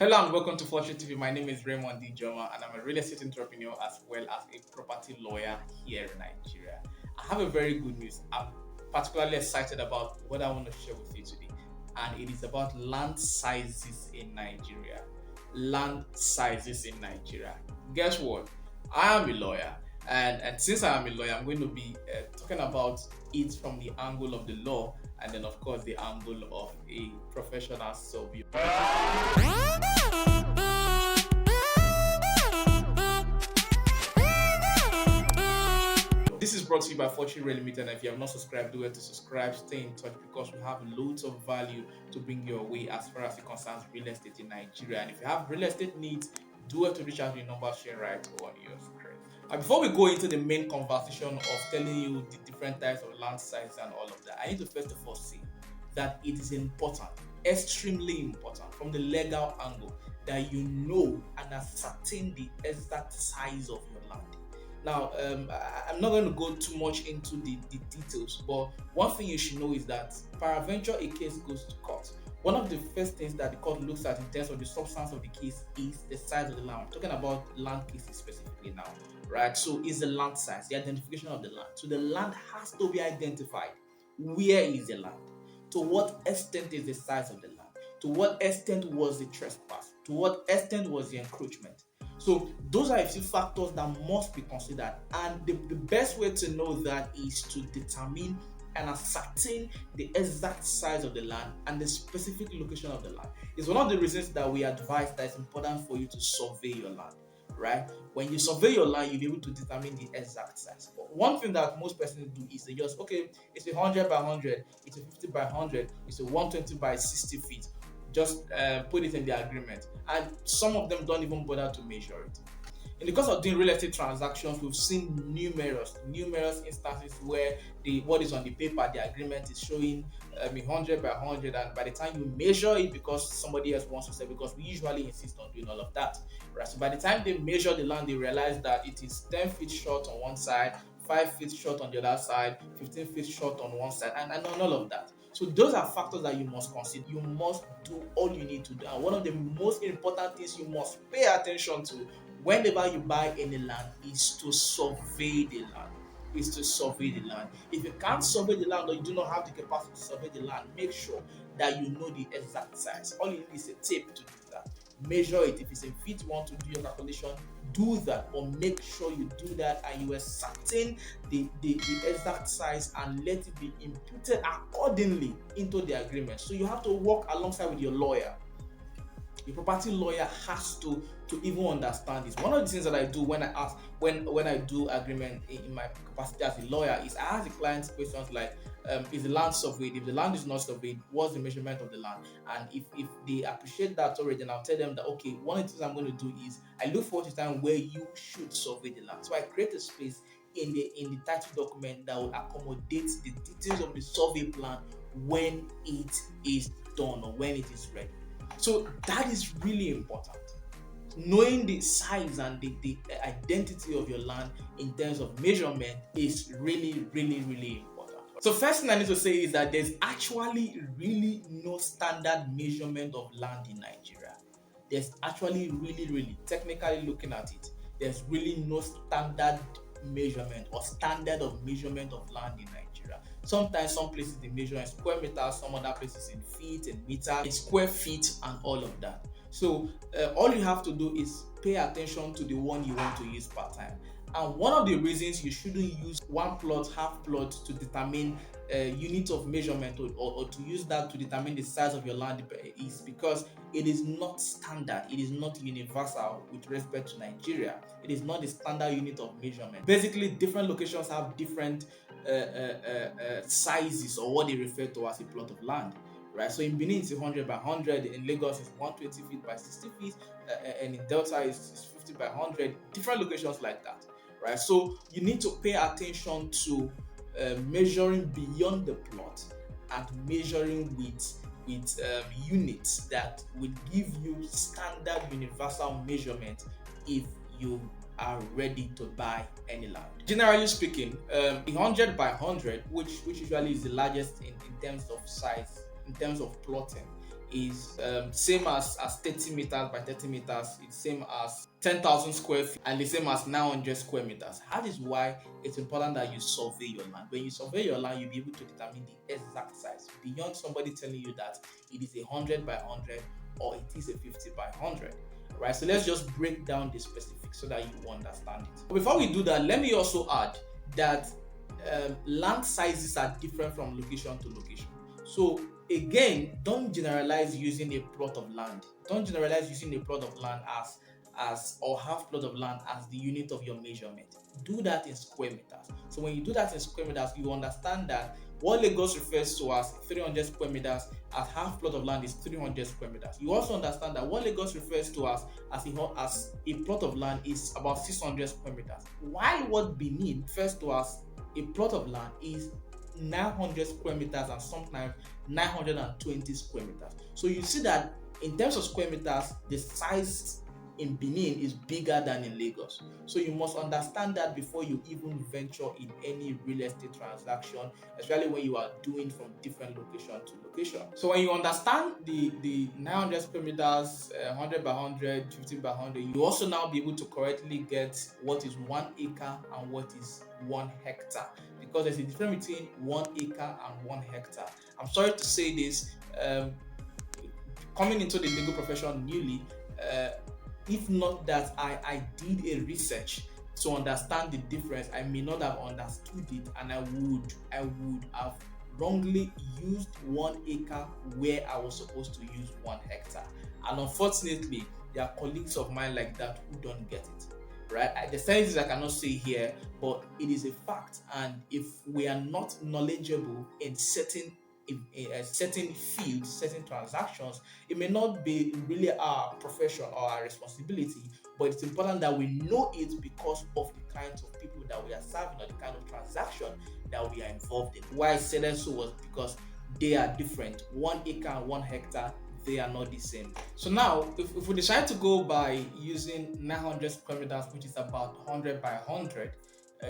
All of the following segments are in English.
Hello and welcome to Fortreal TV. My name is Raymond Ijeomah and I'm a real estate entrepreneur as well as a property lawyer here in Nigeria. I have a very good news. I'm particularly excited about what I want to share with you today, and it is about land sizes in Nigeria. Land sizes in Nigeria. Guess what? I am a lawyer, and since I am a lawyer, I'm going to be talking about it from the angle of the law and then, of course, the angle of a professional surveyor. This is brought to you by Fortreal Rei Ltd. And if you have not subscribed, do it to subscribe, stay in touch because we have loads of value to bring your way as far as it concerns real estate in Nigeria. And if you have real estate needs, do it to reach out to the number shared right on your screen. And before we go into the main conversation of telling you the different types of land size and all of that, I need to first of all say that it is important, extremely important from the legal angle, that you know and ascertain the exact size of your land. Now, I'm not going to go too much into the details, but one thing you should know is that peradventure a case goes to court, one of the first things that the court looks at in terms of the substance of the case is the size of the land. I'm talking about land cases specifically now, right? So is the land size, the identification of the land. So the land has to be identified. Where is the land? To what extent is the size of the land? To what extent was the trespass? To what extent was the encroachment? So those are a few factors that must be considered, and the best way to know that is to determine and ascertain the exact size of the land and the specific location of the land. It's one of the reasons that we advise that it's important for you to survey your land, right? When you survey your land, you'll be able to determine the exact size. But one thing that most persons do is they just, okay, it's 100 by 100, it's 50 by 100, it's 120 by 60 feet. Just put it in the agreement, and some of them don't even bother to measure it. In the course of doing real estate transactions, we've seen numerous instances where what is on the paper, the agreement is showing 100 by 100, and by the time you measure it, because somebody else wants to say, because we usually insist on doing all of that, right? So by the time they measure the land, they realize that it is 10 feet short on one side, 5 feet short on the other side, 15 feet short on one side, and all of that. So those are factors that you must consider. You must do all you need to do. And one of the most important things you must pay attention to whenever you buy any land is to survey the land. If you can't survey the land, or you do not have the capacity to survey the land, make sure that you know the exact size. All you need is a tape to do that. Measure it. If it's a feet, you want to do your calculation, do that, but make sure you do that and you ascertain the exact size and let it be imputed accordingly into the agreement. So you have to work alongside with your lawyer. The property lawyer has to even understand this. One of the things that I do when I do agreement in my capacity as a lawyer is I ask the clients questions like, is the land surveyed? If the land is not surveyed, what's the measurement of the land? And if they appreciate that already, then I'll tell them that, okay, one of the things I'm going to do is I look forward to time where you should survey the land. So I create a space in the title document that will accommodate the details of the survey plan when it is done or when it is ready. So that is really important. Knowing the size and the identity of your land in terms of measurement is really important. So first thing I need to say is that there's actually really no standard measurement of land in Nigeria. There's actually really technically looking at it, there's really no standard measurement or standard of measurement of land in Nigeria. Sometimes some places they measure in square meters, some other places in feet and meters, in square feet and all of that. So all you have to do is pay attention to the one you want to use per time. And one of the reasons you shouldn't use one plot, half plot to determine unit of measurement or to use that to determine the size of your land is because it is not standard, it is not universal with respect to Nigeria. It is not the standard unit of measurement. Basically, different locations have different sizes, or what they refer to as a plot of land. Right, so in Benin it's 100 by 100, in Lagos it's 120 feet by 60 feet, and in Delta it's 50 by 100, different locations like that, right? So you need to pay attention to measuring beyond the plot and measuring with units that will give you standard universal measurement if you are ready to buy any land. Generally speaking, 100 by 100, which usually is the largest in terms of size, in terms of plotting, is same as 30 meters by 30 meters. It's same as 10,000 square feet, and the same as 900 square meters. That is why it's important that you survey your land. When you survey your land, you'll be able to determine the exact size beyond somebody telling you that it is 100 by 100 or it is a 50 by 100. Right, so let's just break down the specifics so that you understand it. But before we do that, let me also add that land sizes are different from location to location. So again, don't generalize using a plot of land. Don't generalize using a plot of land as or half plot of land as the unit of your measurement. Do that in square meters. So when you do that in square meters, you understand that what Lagos refers to as 300 square meters, as half plot of land is 300 square meters. You also understand that what Lagos refers to as a plot of land is about 600 square meters. While what Benin refers to as a plot of land is 900 square meters and sometimes 920 square meters. So you see that in terms of square meters, the size in Benin is bigger than in Lagos. So you must understand that before you even venture in any real estate transaction, especially when you are doing from different location to location. So when you understand the 900 square meters, 100 by 100, 50 by 100, you also now be able to correctly get what is 1 acre and what is 1 hectare, because there's a difference between 1 acre and 1 hectare. I'm sorry to say this, coming into the legal profession newly, if not that I did a research to understand the difference, I may not have understood it, and I would have wrongly used 1 acre where I was supposed to use 1 hectare. And unfortunately, there are colleagues of mine like that who don't get it. Right? The sentences I cannot say here, but it is a fact. And if we are not knowledgeable in certain fields, certain transactions, it may not be really our profession or our responsibility, but it's important that we know it because of the kinds of people that we are serving or the kind of transaction that we are involved in. Why I said that so was because they are different. 1 acre and 1 hectare, they are not the same. So now, if we decide to go by using 900 square meters, which is about 100 by 100,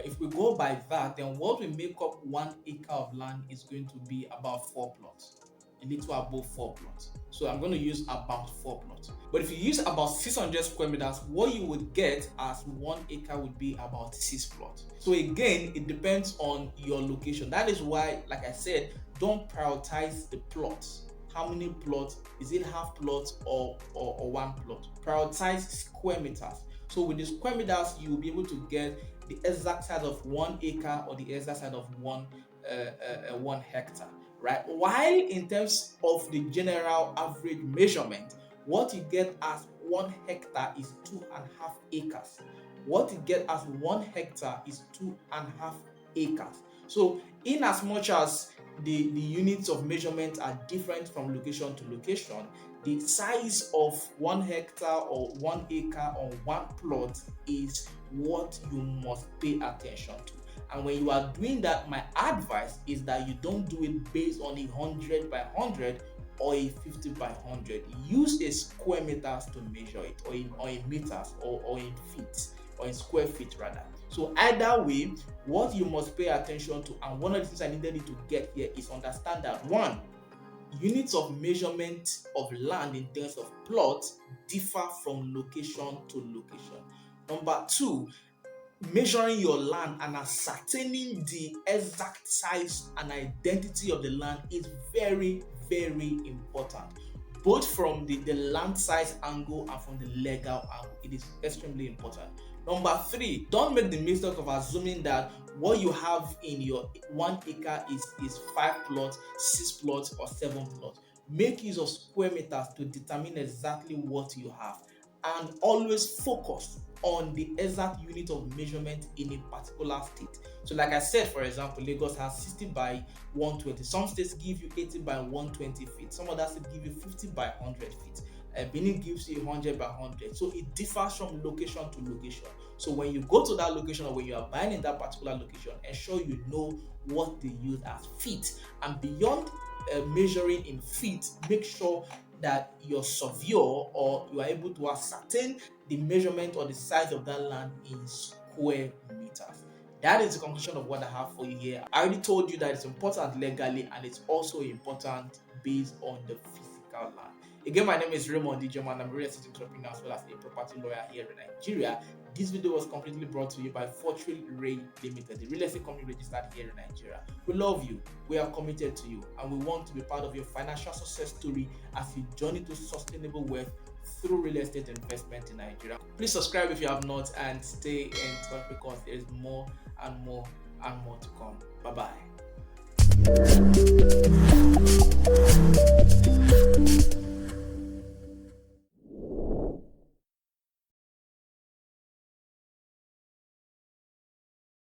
if we go by that, then what will make up 1 acre of land is going to be about 4 plots, a little above 4 plots. So I'm going to use about 4 plots. But if you use about 600 square meters, what you would get as 1 acre would be about 6 plots. So again, it depends on your location. That is why, like I said, don't prioritize the plots. How many plots? Is it half plots or 1 plot? Prioritize square meters. So with the square meters, you will be able to get the exact size of 1 acre or the exact size of 1 hectare, right? While in terms of the general average measurement, what you get as 1 hectare is 2.5 acres. What you get as 1 hectare is 2.5 acres. So in as much as the units of measurement are different from location to location, the size of 1 hectare or 1 acre or 1 plot is what you must pay attention to. And when you are doing that, my advice is that you don't do it based on 100 by 100 or a 50 by 100. Use a square meters to measure it, or in meters, or in feet, or in square feet rather. So either way, what you must pay attention to, and one of the things I needed you to get here is understand that 1, units of measurement of land in terms of plots differ from location to location. Number 2, measuring your land and ascertaining the exact size and identity of the land is very, very important, both from the land size angle and from the legal angle. It is extremely important. Number 3, don't make the mistake of assuming that what you have in your 1 acre is 5 plots, 6 plots, or 7 plots. Make use of square meters to determine exactly what you have, and always focus on the exact unit of measurement in a particular state. So like I said, for example, Lagos has 60 by 120. Some states give you 80 by 120 feet. Some other states give you 50 by 100 feet. Benin gives you 100 by 100. So it differs from location to location. So when you go to that location, or when you are buying in that particular location, ensure you know what they use as feet. And beyond measuring in feet, make sure that your surveyor or you are able to ascertain the measurement or the size of that land in square meters. That is the conclusion of what I have for you here. I already told you that it's important legally, and it's also important based on the physical physical land. Again, my name is Raymond Ijeomah, and I'm a real estate entrepreneur as well as a property lawyer here in Nigeria. This video was completely brought to you by Fortreal Rei Ltd, the real estate company registered here in Nigeria. We love you, we are committed to you, and we want to be part of your financial success story as you journey to sustainable wealth through real estate investment in Nigeria. Please subscribe if you have not and stay in touch because there is more and more and more to come. Bye bye.